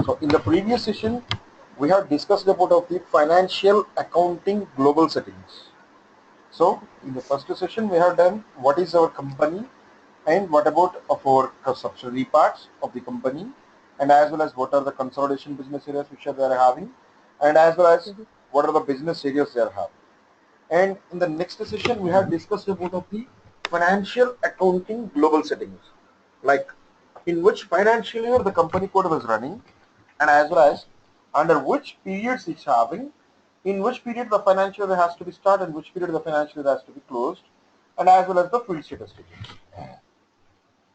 So in the previous session, we have discussed about of the financial accounting global settings. So in the first session, we have done what is our company and what about of our subsidiary parts of the company, and as well as what are the consolidation business areas which they are having, and as well as Mhm. what are the business areas they are having. And in the next session, we have discussed about of the financial accounting global settings, like in which financial year the company code was running, and as well as under which periods it's having, in which period the financial year has to be started and which period the financial year has to be closed, and as well as the field status stages.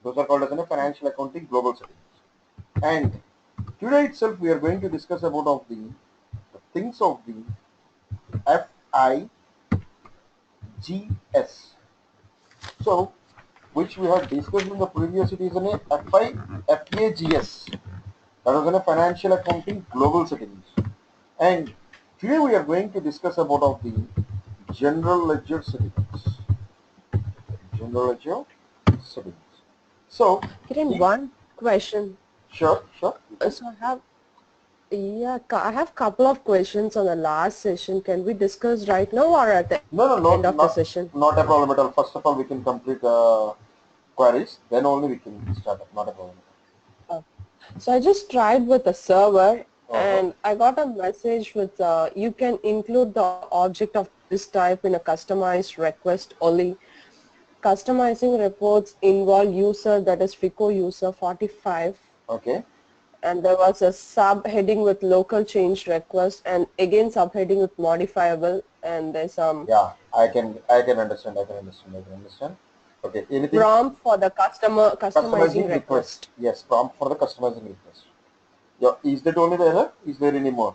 Those are called as a financial accounting global settings. And today itself we are going to discuss about of the things of the FIGS. So which we have discussed in the previous, it is an FAGS, that was in a financial accounting global settings. And today we are going to discuss about of the general ledger settings. General ledger settings. So, Kiran, one question. sure, sure, you can. So I have couple of questions on the last session. Can we discuss right now or at the No, no, end of no, the not session? not a problem at all. First of all, we can complete queries, then only we can start up. Not a problem. Uh, so I just tried with the server Uh-huh. and I got a message with you can include the object of this type in a customized request only. Customizing reports involve user, that is Fico user 45, Okay. and there was a subheading with local change request and again subheading with modifiable, and there's some Yeah, I can understand. I can understand. I can understand. Okay. Anything? prompt for the customer customizing Customizing request. request. Yes, prompt for the customizing request. Yeah, is that only the error? Is there any more?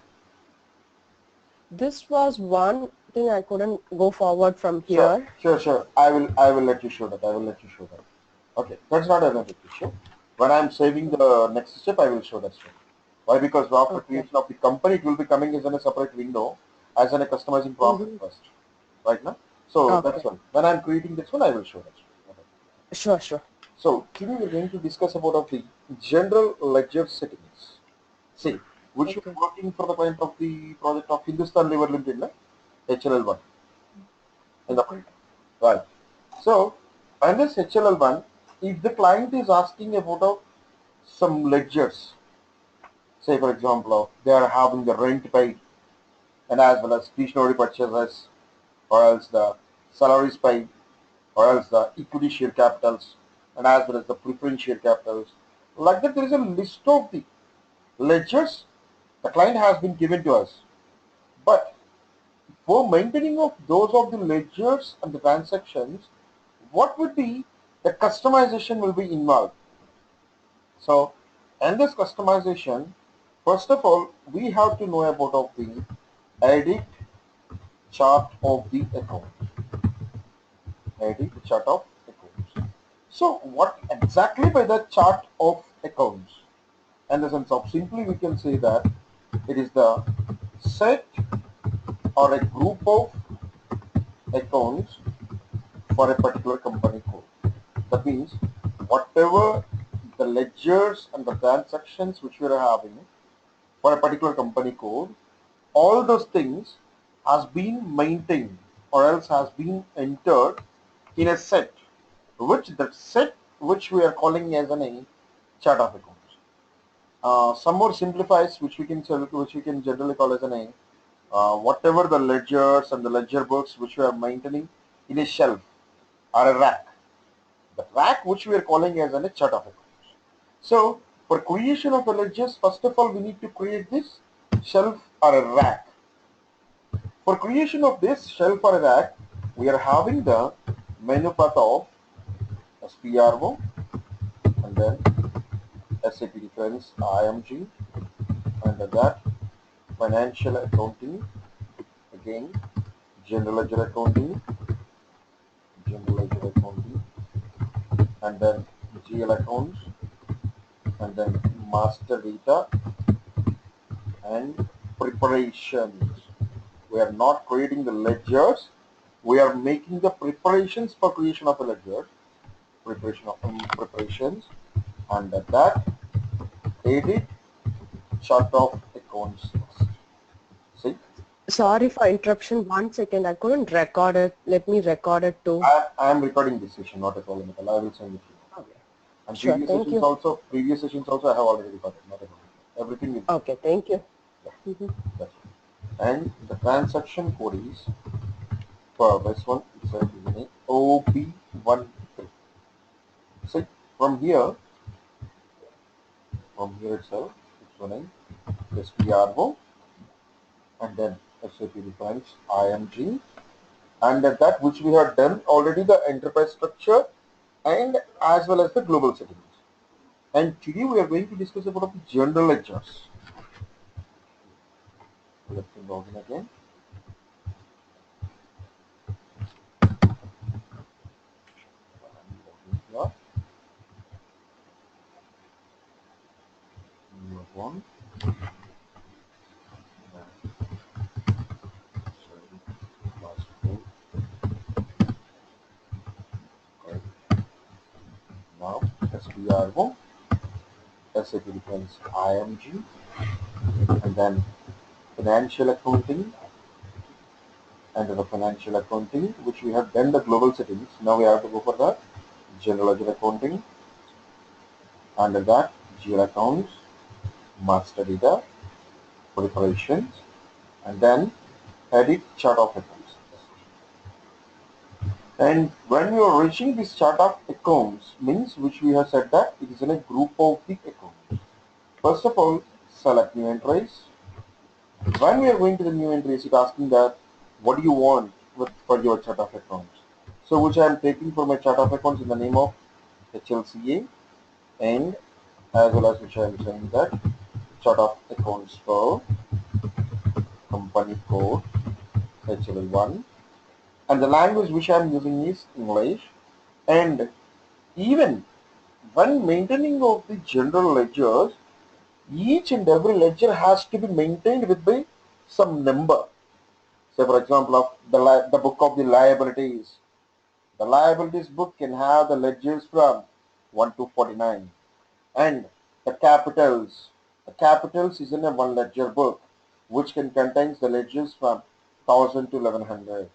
This was one thing I couldn't go forward from Sure, here. sure, sure. I will let you show that. I will let you show that. Okay, that's not another issue. When I'm saving the next step, I will show that step. Why? Because after Okay. creation of the company, it will be coming as in a separate window as in a customizing prompt Mm-hmm. request. Right now? So that's Okay. one. When I'm creating this one, I will show that. Okay. Sure, sure. So today we're going to discuss about of the general ledger settings. See, which you Okay. are working for the client of the project of Hindustan Liver Limited, na? HLL1 in the Okay. project. Right. So, and this HLL1, if the client is asking about some ledgers, say for example, they are having the rent paid and as well as stationery purchases, or else the salaries paid, or else the equity share capitals, and as well as the preference share capitals. Like that, there is a list of the ledgers the client has been given to us. But for maintaining of those of the ledgers and the transactions, what would be the customization will be involved. So, in this customization, first of all, we have to know about of the edit chart of the account. Edit chart of accounts. So, what exactly by the chart of accounts? In the sense of simply, we can say that it is the set or a group of accounts for a particular company code. That means whatever the ledgers and the transactions which we are having for a particular company code, all those things has been maintained or else has been entered in a set, which that set which we are calling as a chart of accounts. Some more simplifies which we can generally call as whatever the ledgers and the ledger books which we are maintaining in a shelf or a rack. The rack which we are calling as a chart of accounts. So for creation of the ledgers, first of all we need to create this shelf or a rack. For creation of this shelf or a rack, we are having the menu path of SPRO and then SAP Reference IMG, under that financial accounting, again general ledger accounting, and then GL accounts, and then master data and preparations. We are not creating the ledgers. We are making the preparations for creation of a ledger. Preparation of preparations. Under that, edit chart of accounts list. See, Sorry for interruption. 1 second. I couldn't record it. Let me record it too. I am recording this session, not a problem at all. I will send it to you. Okay. And Sure. Thank you. previous sessions also I have already recorded, not a problem. Everything will be Okay. Thank you. there. Mhm. That's it. And the transaction code is for this one itself is in OB13. See, from here, itself, it's running SPRO and then SAP defines IMG, and that which we have done already, the enterprise structure and as well as the global settings. And today we are going to discuss about the general ledgers. Let me log in again. Here, new one. Now SPRO, SAP defines IMG, and then financial accounting. Under the financial accounting, which we have done the global settings, now we have to go for the general ledger accounting. Under that, GL accounts, master data, preparations, and then edit chart of accounts. And when you are reaching this chart of accounts, means which we have said that it is in a group of the accounts. First of all, select new entries. When we are going to the new entries, it's asking that what do you want for your chart of accounts. So which I am taking for my chart of accounts in the name of HLCA, and as well as which I am saying that chart of accounts for company code HL1, and the language which I am using is English. And even when maintaining of the general ledgers, each and every ledger has to be maintained with the some number. Say for example of the book of the liabilities. The liabilities book can have the ledgers from 1 to 49, and the capitals. The capitals is in a one ledger book, which can contains the ledgers from 1000 to 1100,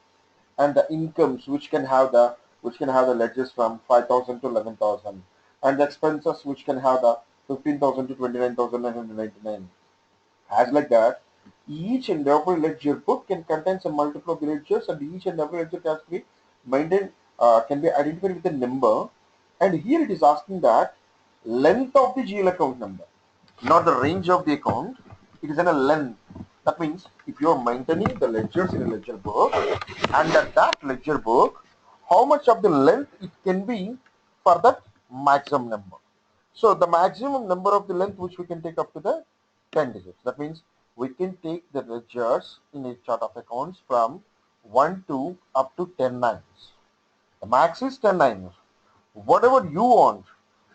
and the incomes which can have the ledgers from 5000 to 11,000, and the expenses which can have the 15,000 to 29,999. As like that, each and every ledger book can contain some multiple of the ledgers, and each and every ledger has to be maintained, can be identified with a number. And here it is asking that length of the GL account number, not the range of the account. It is in a length. That means if you are maintaining the ledgers in a ledger book, and that ledger book, how much of the length it can be for that maximum number. So the maximum number of the length which we can take up to the 10 digits. That means we can take the ledgers in a chart of accounts from 1 to up to 10 lines. The max is 10 lines. Whatever you want.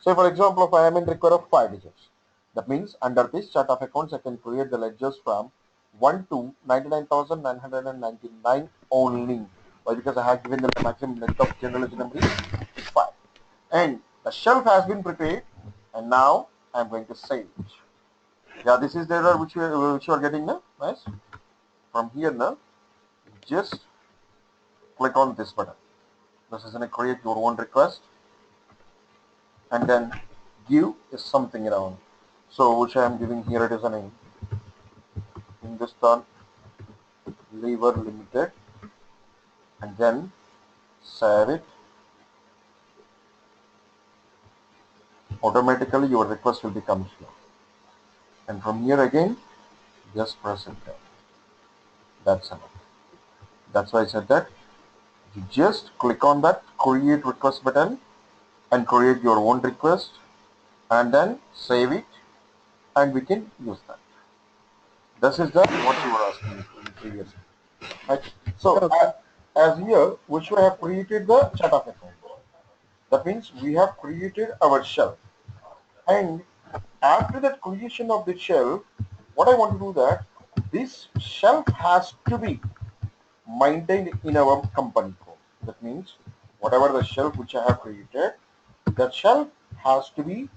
Say for example, if I am in require of 5 digits. That means under this chart of accounts I can create the ledgers from 1 to 99,999 only. Why? Because I have given the maximum length of general ledger number is 5. And the shelf has been prepared, and now I am going to save it. Yeah, this is the error which you are getting now. Nice. From here now, just click on this button. This is going to create your own request, and then give is something around. So which I am giving here, it is a name. Hindustan Lever Limited, and then save it. Automatically your request will become here. And from here again, just press enter. That's enough. That's why I said that you just click on that create request button and create your own request, and then save it, and we can use that. This is the what you were asking in previous. Right? So Okay. as here, which we have created the chart of account. That means we have created our shelf, and after that creation of the shelf, what I want to do that this shelf has to be maintained in our company code. That means whatever the shelf which I have created, that shelf has to be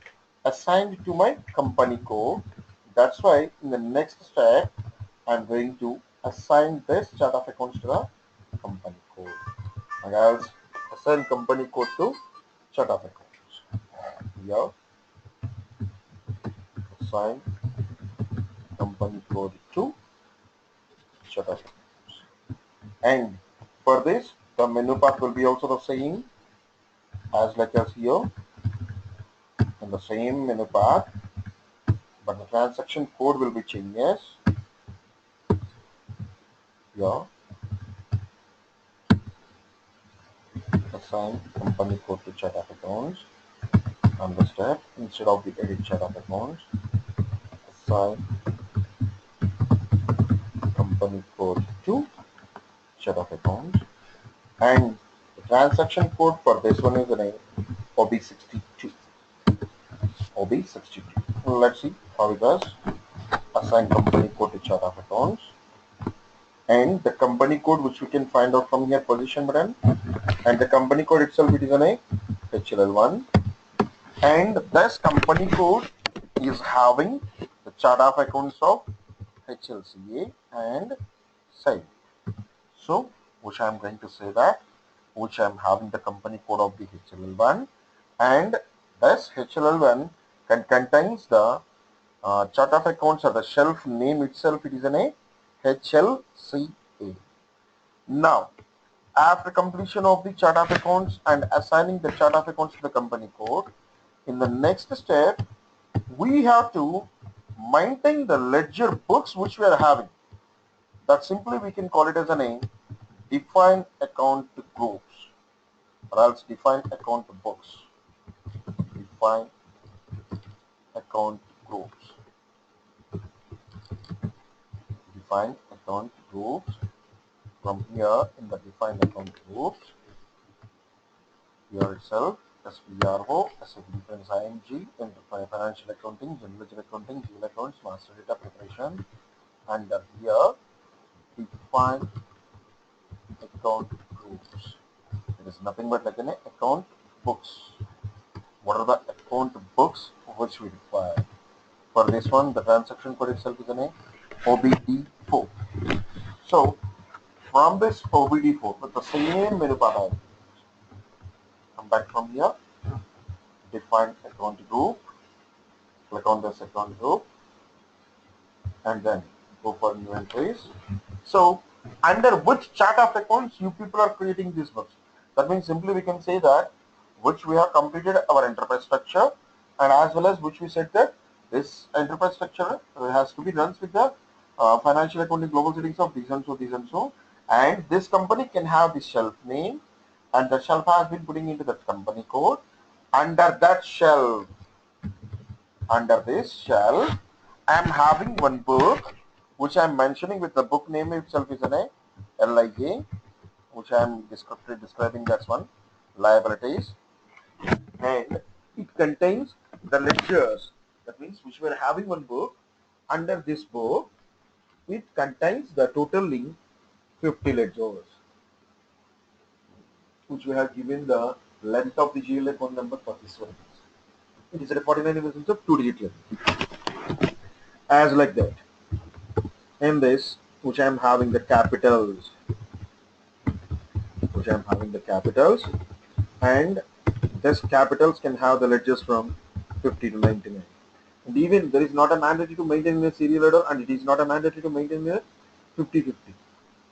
assigned to my company code. That's why in the next step, I'm going to assign this chart of accounts to the company code. And I'll assign company code to chart of accounts. Here, assign company code to chart of accounts. And for this, the menu path will be also the same as here in the same menu path, but the transaction code will be changed. Yes, here assign company code to chart of accounts. On the step, instead of the edit chart of accounts, assign company code to chart of accounts, and the transaction code for this one is an OB62. OB62. Let's see how it does. Assign company code to chart of accounts, and the company code which we can find out from here position button, and the company code itself it is an HLL1, and this company code is having the chart of accounts of HLCA and SAIL. So which I am going to say that which I am having the company code of the HLL1, and this HLL1 contains the chart of accounts or the shelf name itself, it is an HLCA. Now, after completion of the chart of accounts and assigning the chart of accounts to the company code, in the next step, we have to maintain the ledger books which we are having. That simply we can call it as a name, define account groups, or else define account books. Define account groups. Define account groups. From here in the define account groups, here itself, SPRO, Asset Defense IMG, Financial Accounting, General Ledger Accounting, Deal Accounts, Master Data Preparation, and here define account groups. It is nothing but like an account books. What are the account books which we require? For this one, the transaction code itself is an OBD4. So from this OBD4 with the same menu path, come back from here, define account group, click on this account group, and then go for new entries. So under which chart of accounts you people are creating these books? That means simply we can say that which we have completed our enterprise structure, and as well as which we said that this enterprise structure has to be runs with the financial accounting global settings of these and so, and this company can have the shelf name, and the shelf has been putting into the company code. Under that shelf, under this shelf, I am having one book which I am mentioning with the book name itself is an LIA, which I am describing that's one, liabilities, and it contains the ledgers. That means which we are having one book. Under this book, it contains the totaling 50 ledgers, which we have given the length of the GL account number for this one. It is at 49 divisions of 2-digit level. As like that. In this, which I am having the capitals, and this capitals can have the ledgers from 50 to 99. And even there is not a mandatory to maintain a serial ledger, and it is not a mandatory to maintain a 50-50.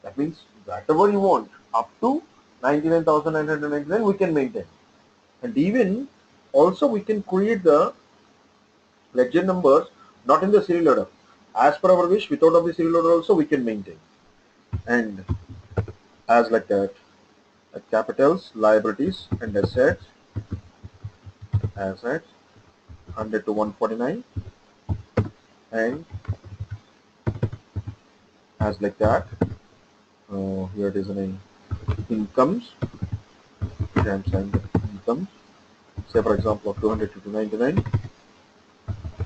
That means whatever you want up to 99,999 we can maintain, and even also we can create the ledger numbers not in the serial ledger. As per our wish, without of the serial ledger also we can maintain. And as like that, capitals, liabilities, and assets 100 to 149, and as like that, here it is in incomes, incomes, say for example of 200 to 299,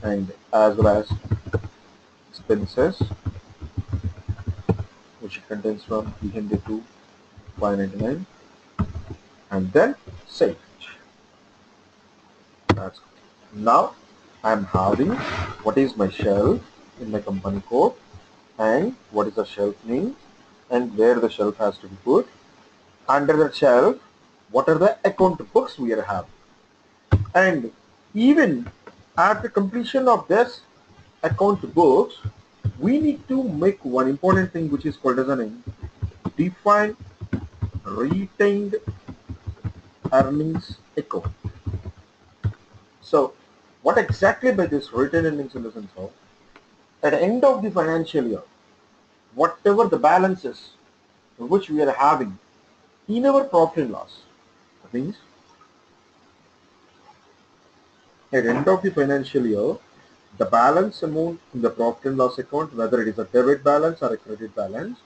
and as well as expenses, which it contains from 300 to 599, and then save it. That's now I'm having what is my shelf in my company code and what is the shelf name and where the shelf has to be put. Under the shelf, what are the account books we are having. And even at the completion of this account books, we need to make one important thing which is called as an define retained earnings account. So what exactly by this retained earnings in the sense of at the end of the financial year, whatever the balances which we are having in our profit and loss, that means at the end of the financial year, the balance amount in the profit and loss account, whether it is a debit balance or a credit balance,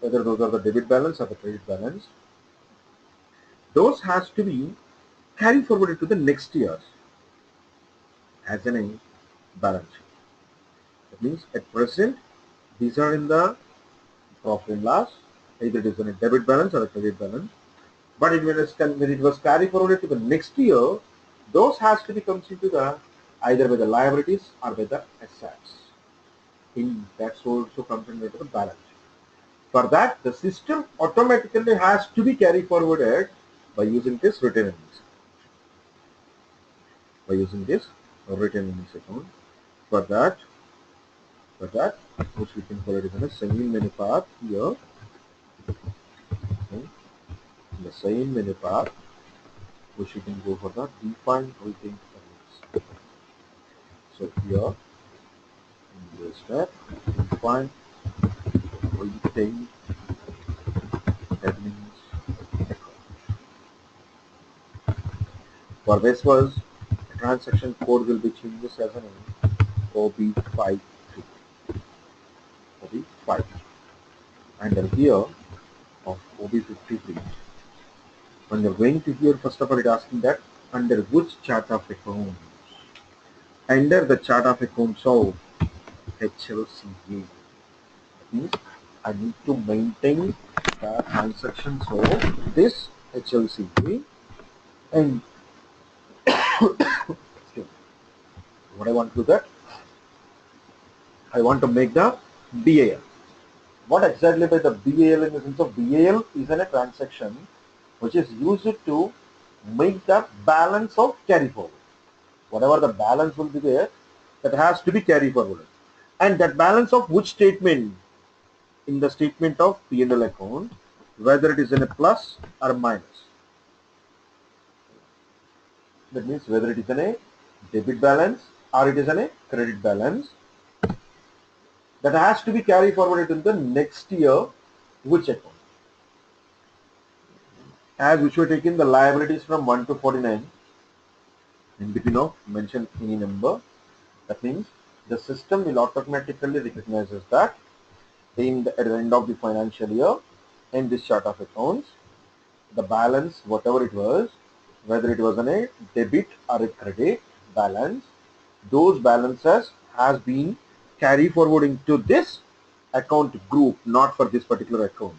whether those are the debit balance or the credit balance, those has to be carried forward to the next year as a balance sheet. That means at present, these are in the profit and loss, either it is in a debit balance or a credit balance. But when it was carried forward to the next year, those has to be comes into the either by the liabilities or by the assets. In that's also comes into the balance sheet. For that, the system automatically has to be carried forwarded by using this retained earnings. By using this retained earnings account. For that, which we can call it as a same menu path here. Okay. In the same menu path, which we can go for the define retained earnings. So here in this step, define retained earnings account. For this was transaction code will be changed as an OB53. OB5. And here of OB53. When you're going to here, first of all, it asking that under which chart of accounts. Under the chart of accounts of HLCA. That means I need to maintain the transactions of this HLCA and what I want to do that I want to make the BAL. What exactly by the BAL in the sense of BAL is a transaction which is used to make the balance of carry forward. Whatever the balance will be there, that has to be carried forward. And that balance of which statement in the statement of P&L account, whether it is in a plus or minus. That means whether it is in a debit balance or it is in a credit balance, that has to be carried forward in the next year which account. As which we taking the liabilities from 1 to 49 in between of mention any number. That means the system will automatically recognizes that at the end of the financial year in this chart of accounts, the balance whatever it was, whether it was a debit or a credit balance, those balances has been carried forward into this account group, not for this particular account.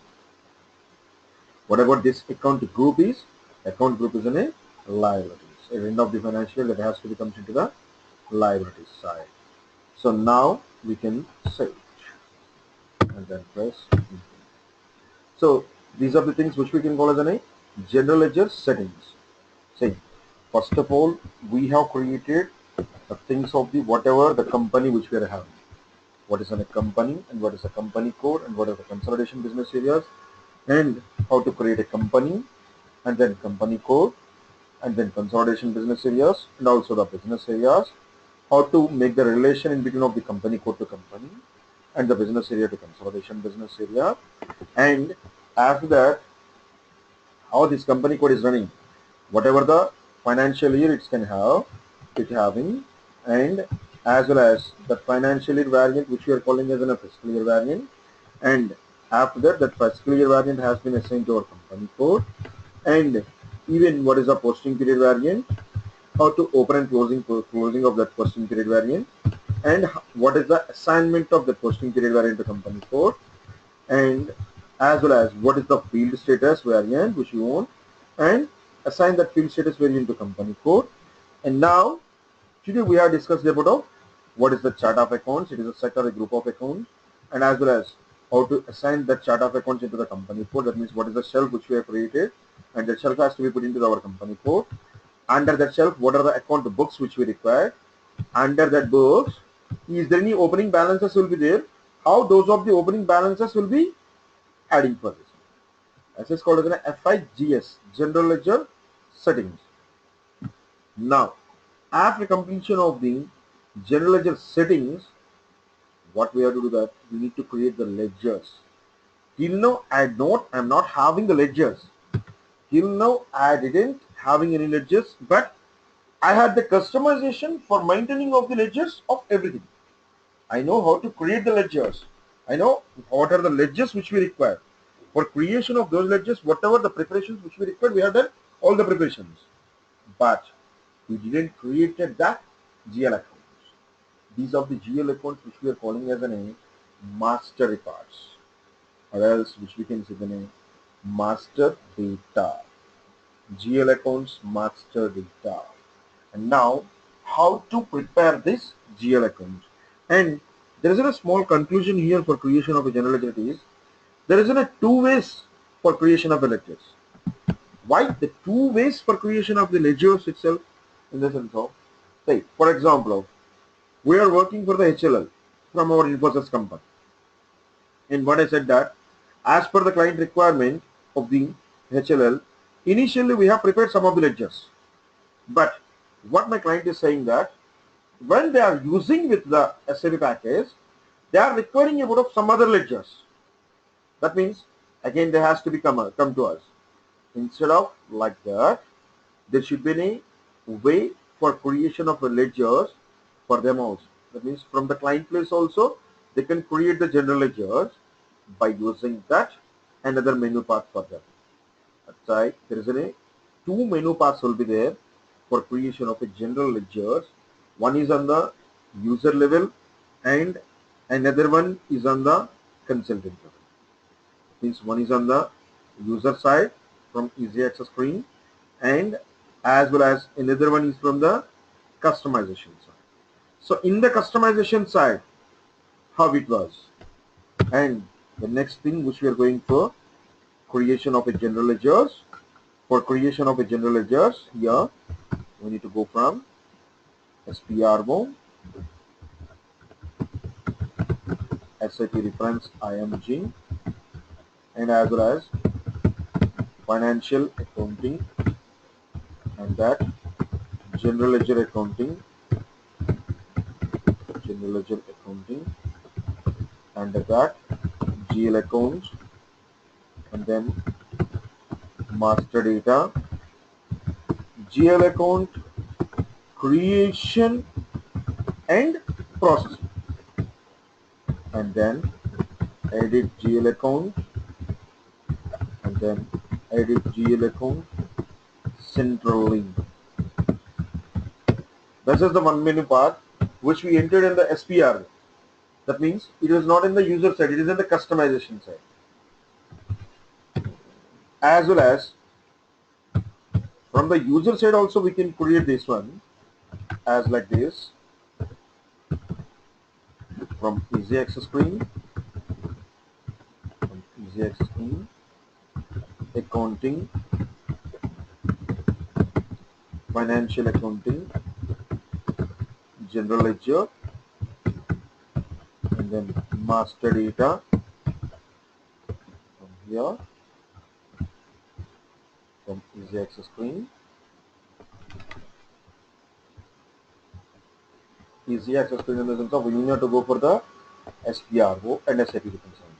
Whatever this account group is in a liabilities. At the end of the financial year, that has to be comes into the liabilities side. So now we can save and then press. So these are the things which we can call as a general ledger settings. Say, first of all, we have created the things of the whatever the company which we are having. What is a company and what is a company code and what are the consolidation business areas and how to create a company and then company code and then consolidation business areas and also the business areas, how to make the relation in between of the company code to company and the business area to consolidation business area, and after that how this company code is running, whatever the financial year it can have, it having, and as well as the financial year variant which we are calling as a fiscal year variant, and after that fiscal year variant has been assigned to our company code, and even what is the posting period variant, how to open and closing of that posting period variant, and what is the assignment of the posting period variant to company code, and as well as what is the field status variant which you want, and assign that field status variant to company code, And now today we have discussed about what is the chart of accounts. It is a set or a group of accounts, and as well as how to assign that chart of accounts into the company code. That means what is the shelf which we have created, and that shelf has to be put into our company code. Under that shelf, what are the account books which we require? Under that books, is there any opening balances will be there? How those of the opening balances will be adding for this? This is called as an FIGS, General Ledger Settings. Now, after completion of the general ledger settings, what we have to do that we need to create the ledgers. Till now, I'm not having the ledgers. Till now, I didn't having any ledgers, but I had the customization for maintaining of the ledgers of everything. I know how to create the ledgers. I know what are the ledgers which we require. For creation of those ledgers, whatever the preparations which we required, we have done all the preparations. But we didn't create that GL accounts. These are the GL accounts which we are calling as a name master records, or else which we can say the name master data. GL accounts master data. And now how to prepare this GL account. And there is a small conclusion here for creation of a general ledger is there is a two ways for creation of the ledgers. Why the two ways for creation of the ledgers itself? In the sense of, say, for example, we are working for the HLL from our Infosys company. And what I said that as per the client requirement of the HLL, initially we have prepared some of the ledgers. But what my client is saying that when they are using with the SAP package, they are requiring about of some other ledgers. That means again there has to be come to us. Instead of like that, there should be a way for creation of the ledgers for them also. That means from the client place also they can create the general ledgers by using that another menu path for them. That's why there is a two menu paths will be there for creation of a general ledgers. One is on the user level and another one is on the consultant level. Means one is on the user side from easy access screen, and as well as another one is from the customization side. So in the customization side, how it was, and the next thing which we are going for creation of a general ledgers. For creation of a general ledgers, here we need to go from SPRO, SAP reference IMG, and as well as financial accounting, and that general ledger accounting, and that GL accounts, and then master data, GL account creation and processing, and then edit GL account, and then edit GL account centrally. This is the one menu path which we entered in the SPR. That means it is not in the user side, it is in the customization side. As well as from the user side also we can create this one as like this from easy access screen, accounting, financial accounting, general ledger, and then master data from here from easy access screen. Easy access screen in the sense of we need to go for the SPRO and SAP reconciliation.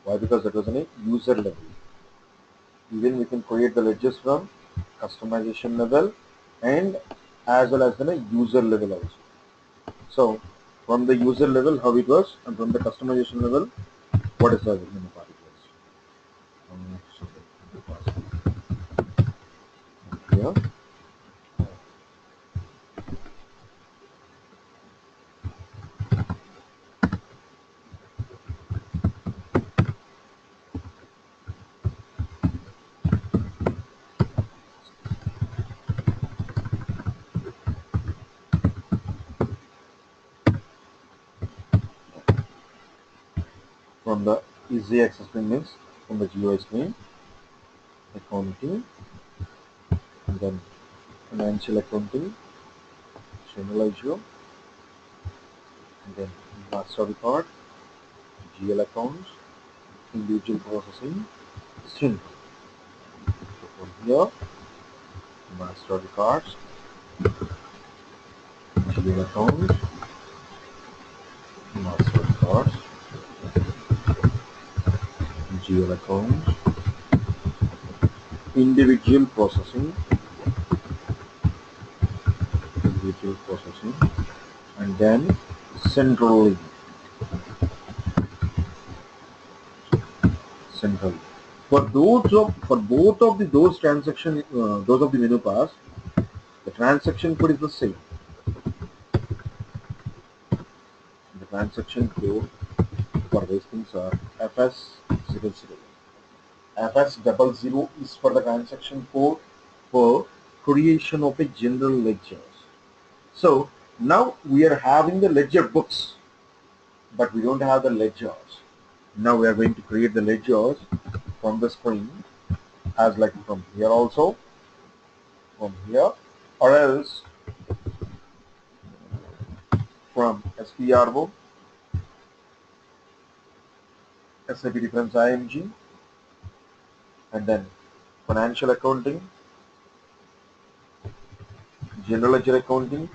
Why? Because that was in a user level. Even we can create the ledgers from customization level and as well as in a user level also. So from the user level how it was, and from the customization level what is the menu part it was. Here. from the easy access screen means from the GUI screen, accounting, and then financial accounting, general ledger, and then master record, GL accounts, individual processing, simple. So from here, master records, GL accounts, master records, GL accounts, individual processing, individual processing, and then centrally, centrally. For both of those transaction, those of the menu pass, the transaction code is the same. The transaction code for these things are FS00. FS00 is for the transaction code for creation of a general ledger. So now we are having the ledger books, but we don't have the ledgers. Now we are going to create the ledgers from the screen, as like from here also, from here, or else from SPRO, SAP Reference IMG, and then financial accounting, general ledger accounting,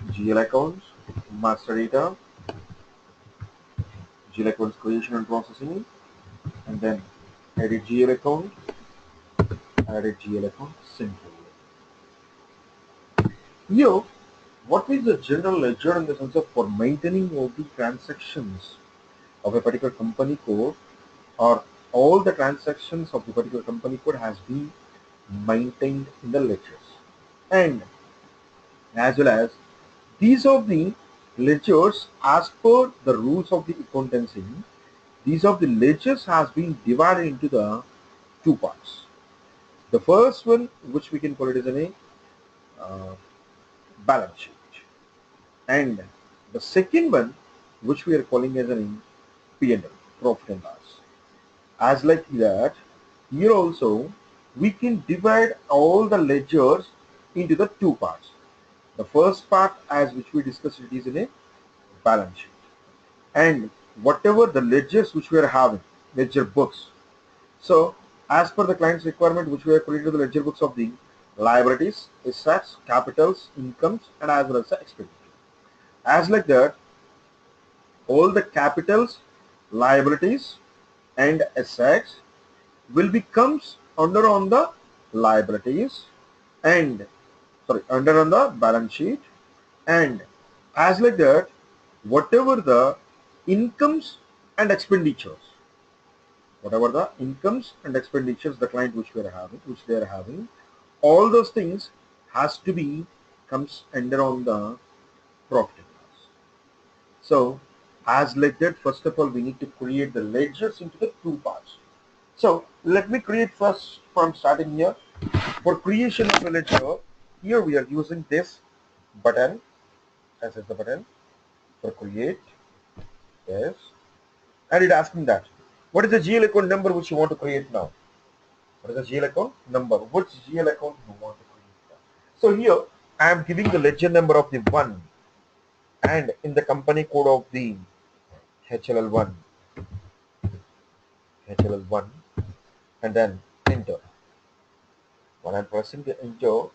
GL accounts, master data, GL accounts creation and processing, and then edit GL account, added GL account, simple. Here, what is the general ledger in the sense of for maintaining all the transactions of a particular company code, or all the transactions of the particular company code has been maintained in the ledgers, and as well as these are the ledgers as per the rules of the accountancy. These of the ledgers has been divided into the two parts. The first one, which we can call it as a balance sheet, and the second one, which we are calling as an P&L, profit and loss. As like that, here also we can divide all the ledgers into the two parts. The first part, as which we discussed, it is in a balance sheet, and whatever the ledgers which we are having, ledger books. So as per the client's requirement, which we have created the ledger books of the liabilities, assets, capitals, incomes, and as well as the expenditure. As like that, all the capitals, liabilities, and assets will becomes under on the liabilities, and under on the balance sheet, and as like that, whatever the incomes and expenditures, the client which they are having, all those things has to be comes under on the profit and loss. So as like that, first of all we need to create the ledgers into the two parts. So let me create first from starting here. For creation of a ledger, here we are using this button, as is the button for create. Yes, and it asking that what is the GL account number which you want to create now. What is the GL account number? Which GL account you want to create now? So here I am giving the ledger number of the one, and in the company code of the HLL1, and then enter. When I'm pressing the enter,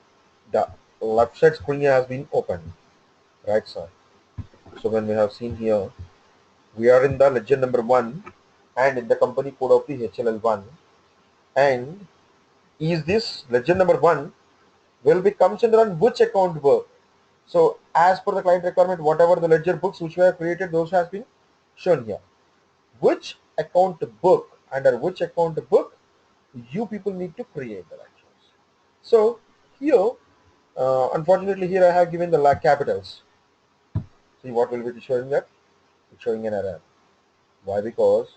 the left side screen has been opened, right side. So when we have seen here, we are in the ledger number 1 and in the company code of the HLL1, and is this ledger number 1 will be comes under on which account book. So as per the client requirement, whatever the ledger books which we have created, those has been shown here. Which account book, under which account book you people need to create the ledgers. So here, unfortunately here I have given the capitals. See what will be showing that? It's showing an error. Why? Because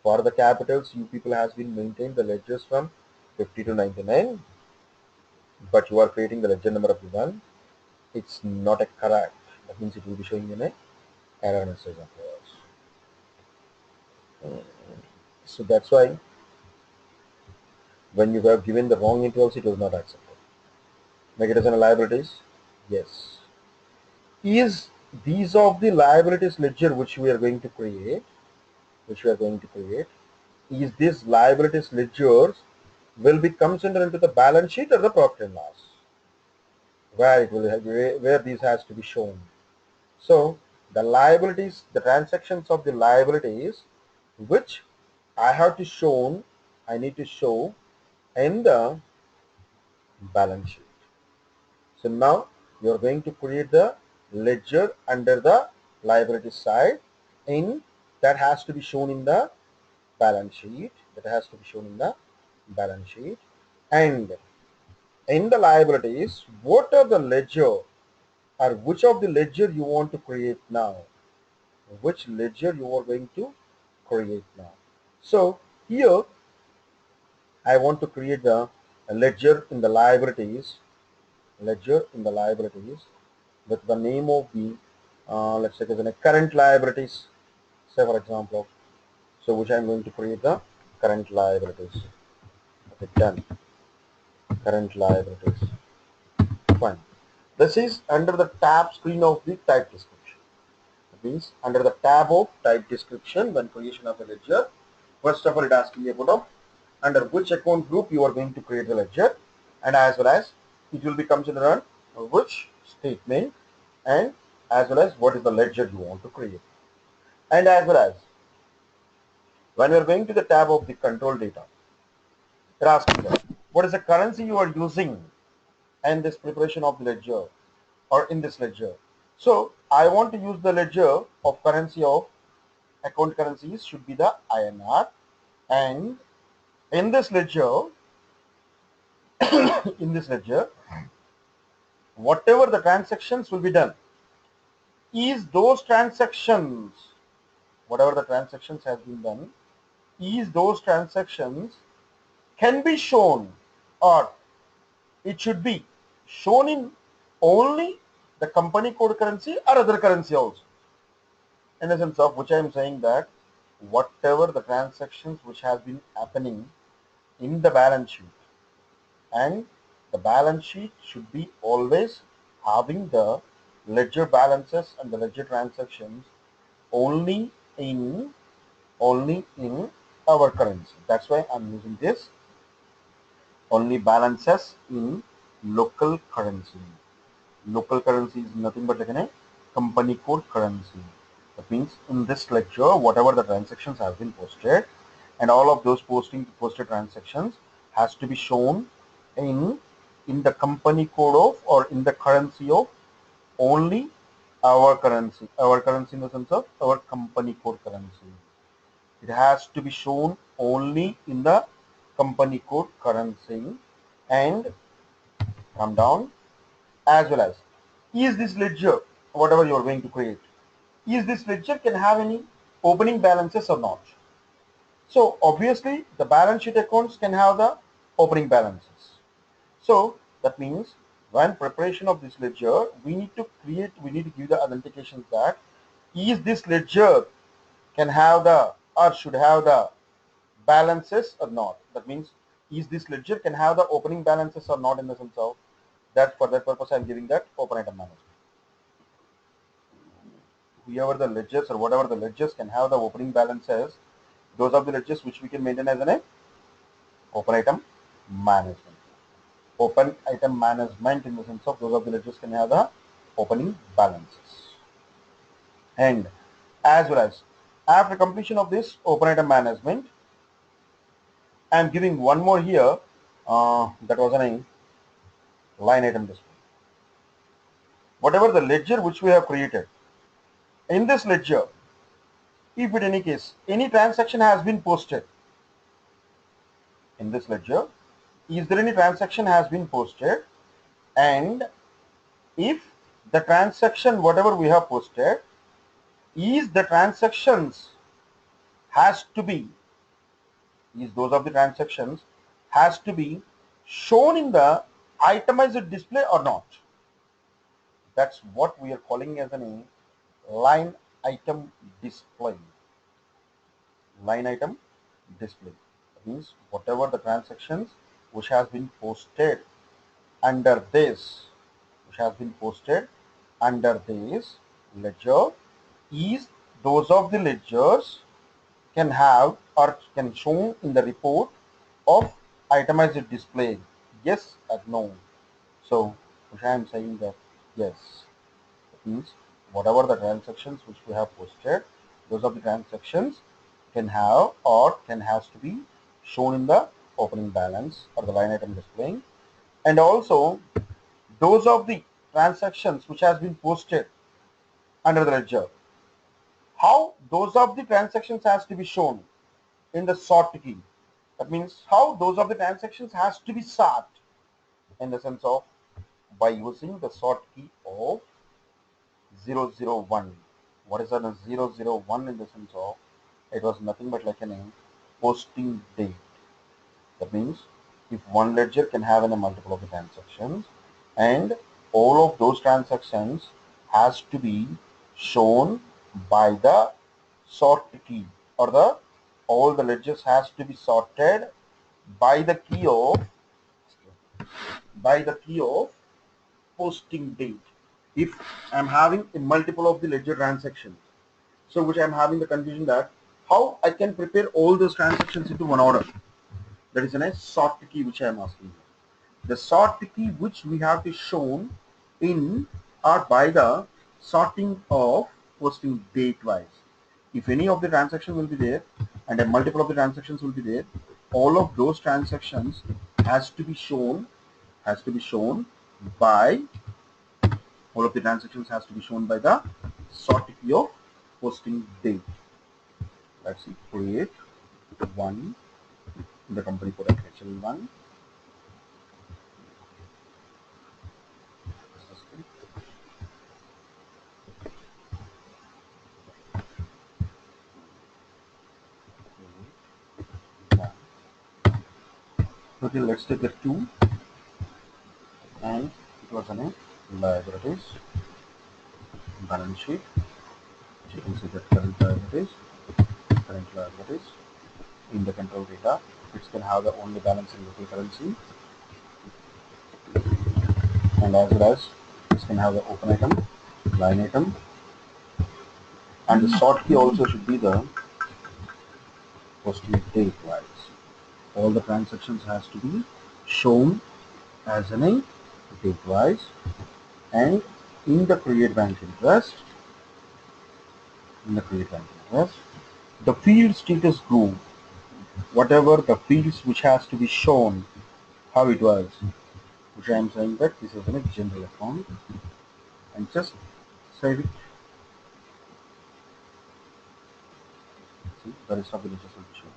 for the capitals you people has been maintained the ledgers from 50 to 99, but you are creating the ledger number of the 1. It's not a correct. That means it will be showing in a error message of yours. So that's why when you have given the wrong intervals, it was not accepted. Make it as an liabilities. Yes. Is these of the liabilities ledger which we are going to create, is this liabilities ledgers will be considered into the balance sheet or the profit and loss, where it will have, where these has to be shown. So the liabilities, the transactions of the liabilities, which I have to shown, I need to show in the balance sheet. So now you are going to create the ledger under the liability side, in that has to be shown in the balance sheet. And in the liabilities, what are the ledger, or which of the ledger you want to create now? Which ledger you are going to create now? So here I want to create the ledger in the liabilities, with the name of the let's say as a current liabilities, say for example. So which I'm going to create the current liabilities. Okay, done. Current liabilities. Fine. This is under the tab screen of the type description. That means under the tab of type description, when creation of a ledger, first of all it asks me about under which account group you are going to create the ledger, and as well as it will be considered on which statement, and as well as what is the ledger you want to create. And as well as when you are going to the tab of the control data, it asks you that what is the currency you are using in this preparation of the ledger or in this ledger. So I want to use the ledger of currency of account currencies should be the INR, and in this ledger whatever the transactions will be done, is those transactions, whatever the transactions has been done, is those transactions can be shown, or it should be shown in only the company code currency or other currency also, in the sense of which I am saying that whatever the transactions which has been happening in the balance sheet, and the balance sheet should be always having the ledger balances and the ledger transactions only in our currency. That's why I'm using this only balances in local currency. Local currency is nothing but like a company code currency. That means in this lecture, whatever the transactions have been posted, and all of those posted transactions has to be shown in the company code of, or in the currency of only our currency. Our currency in the sense of our company code currency. It has to be shown only in the company code currency. And come down, as well as is this ledger, whatever you are going to create, is this ledger can have any opening balances or not? So obviously the balance sheet accounts can have the opening balances. So that means when preparation of this ledger, we need to give the authentications that is this ledger can have the, or should have the balances or not. That means is this ledger can have the opening balances or not, in the sense of that for that purpose I am giving that open item management. Whoever the ledgers or whatever the ledgers can have the opening balances, those are the ledgers which we can maintain as an open item management. Open item management in the sense of those of the ledgers can have the opening balances. And as well as after completion of this open item management, I am giving one more here, that was a line item display. Whatever the ledger which we have created, in this ledger, if in any case any transaction has been posted in this ledger, is there any transaction has been posted, and if the transaction whatever we have posted, is the transactions has to be, is those of the transactions has to be shown in the itemized display or not. That's what we are calling as a line item display. line item display. That means whatever the transactions which has been posted under this, which has been posted under this ledger is those of the ledgers can have or can shown in the report of itemized display. Yes or no? So which I am saying that yes. That means whatever the transactions which we have posted, those of the transactions can have or can has to be shown in the opening balance or the line item displaying, and also those of the transactions which has been posted under the ledger, how those of the transactions has to be shown in the sort key. That means how those of the transactions has to be sort in the sense of by using the sort key of 001. What is that 001 in the sense of it was nothing but like a name posting date. That means if one ledger can have a multiple of the transactions and all of those transactions has to be shown by the sort key or the all the ledgers has to be sorted by the key of posting date. If I'm having a multiple of the ledger transactions, so which I'm having the confusion that how I can prepare all those transactions into one order. That is a sort key which I am asking you. The sort key which we have to shown in or by the sorting of posting date wise. If any of the transaction will be there and a multiple of the transactions will be there, all of those transactions has to be shown by all of the transactions has to be shown by the sort key of posting date. Let's see, create one in the company code HL1. Okay, let's take the 2 and it was a liabilities balance sheet. You can see the current liabilities in the control data, which can have the only balance in local currency, and as well as this can have the open item, line item, and the sort key also should be the posting date wise. All the transactions has to be shown as a date wise, and in the create bank interest, the field status group, whatever the fields which has to be shown, how it was, which I am saying that this is a general account, and just save it. See, the rest of the ledgers will be shown.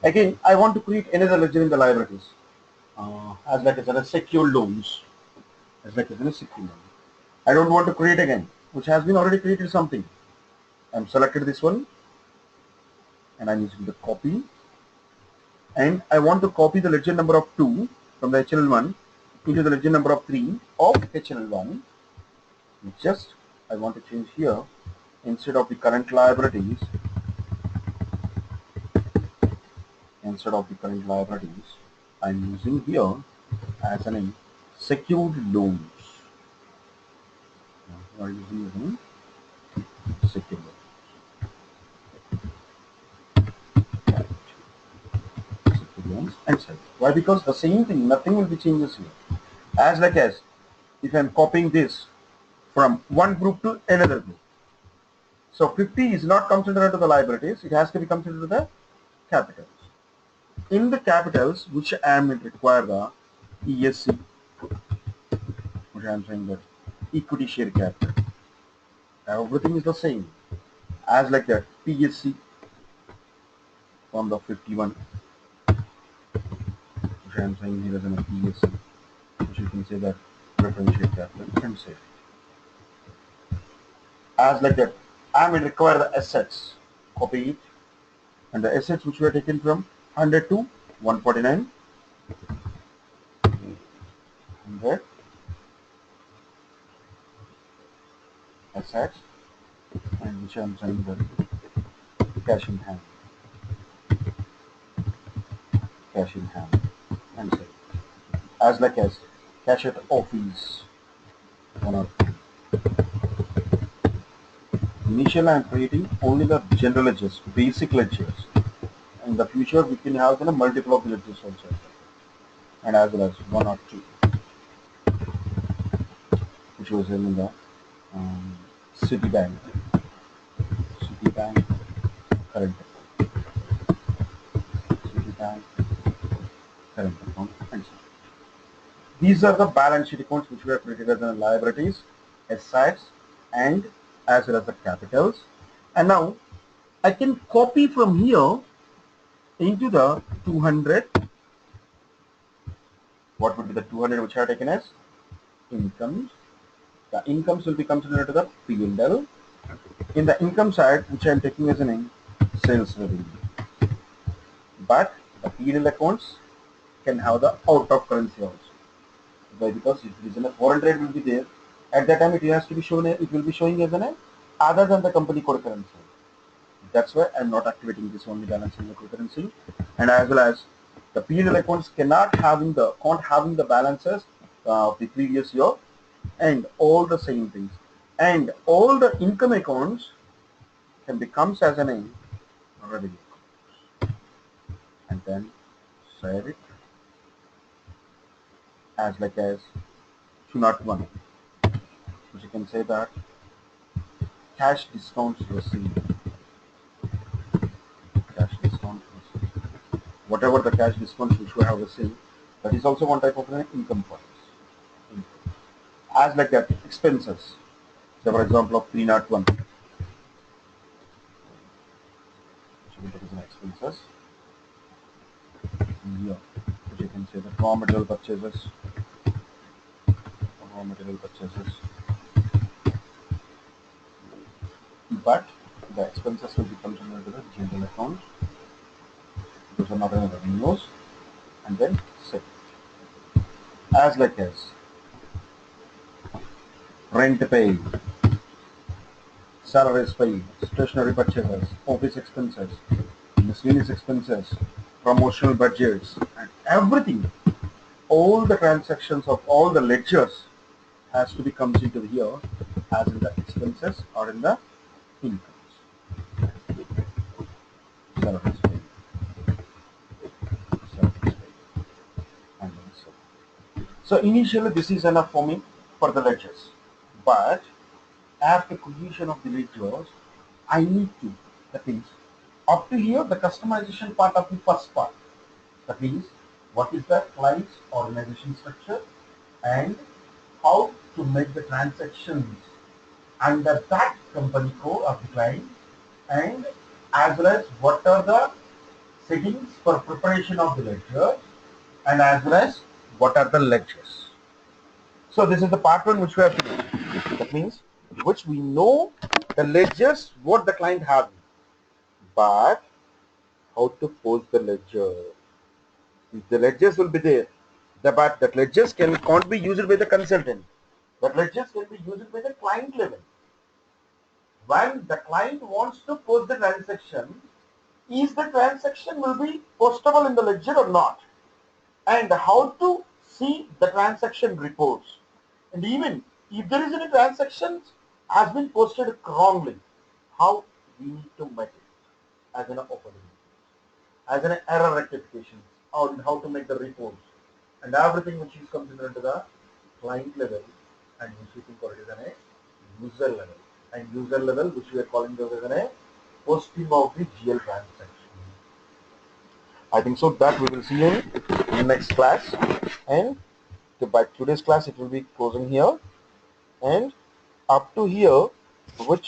Again, I want to create another ledger in the liabilities, as like as a secure loans, I don't want to create again, which has been already created something. I'm selected this one, and I'm using the copy, and I want to copy the ledger number of 2 from the HL1 into the ledger number of 3 of HL1. Just I want to change here, instead of the current liabilities, I'm using here as an secured loans. We are using secured loans. And so why? Because the same thing, nothing will be changes here. As like as if I'm copying this from one group to another group. So 50 is not considered into the liabilities, it has to be considered to the capitals. In the capitals, which I am require the ESC, which I am saying that equity share capital. Everything is the same. As like that, PSC from the 51, which I am saying here as an PSC, which you can say that preference share capital, you can say. As like that, I am require the assets, copy it, and the assets which were taken from 100 to 149, 100 assets, and which I am saying that cash in hand. cash in hand, and so as like as cash at office. One or two. Initial I am creating only the general ledgers, basic ledgers. In the future we can have multiple of the ledgers also, and as well as one or two, which was in the um, Citibank, Citibank current account, Citibank current account, and so on. These are the balance sheet accounts which we have created as liabilities, assets, and as well as the capitals. And now I can copy from here into the 200. What would be the 200 which I have taken as incomes? The incomes will be considered to the P&L. In the income side, which I am taking as an sales revenue. But the P&L accounts can have the out of currency also. Why? Because if it is in a foreign trade will be there. At that time it has to be shown. It will be showing as an other than the company code currency. That's why I'm not activating this only balance in local currency, and as well as the P&L accounts can't having the balances of the previous year, and all the same things, and all the income accounts can becomes as an revenue, and then save it as like as 201, which you can say that cash discounts received, cash discount received. Whatever the cash discounts which we have received, that is also one type of an income for us. As like that, expenses. So for example of 301, which will be the expenses. Here, which you can say the raw material purchases, but the expenses will be considered to the general account. Those are not any revenues, and then set as like as rent paid, salaries paid, stationery purchases, office expenses, miscellaneous expenses, promotional budgets, and everything. All the transactions of all the ledgers has to be comes into here as in the expenses or in the incomes. Salaries paid, and so initially this is enough for me for the ledgers, but after creation of the ledgers, I need to, that means up to here the customization part of the first part. That means what is the client's organization structure and how to make the transactions under that company code of the client, and as well as what are the settings for preparation of the ledger, and as well as what are the ledgers. So this is the part one which we have to do. That means which we know the ledgers what the client has, but how to post the ledger. The ledgers will be there, but that ledgers can't be used by the consultant. That ledgers can be used by the client level. When the client wants to post the transaction, is the transaction will be postable in the ledger or not, and how to see the transaction reports, and even if there is any transactions has been posted wrongly, how we need to make it as an opening, as an error rectification, or how to make the reports, and everything which is considered to the client level, and which we think it is a user level, and user level which we are calling this as a posting of the GL transaction. I think so that we will see in the next class, and by today's class it will be closing here, and up to here which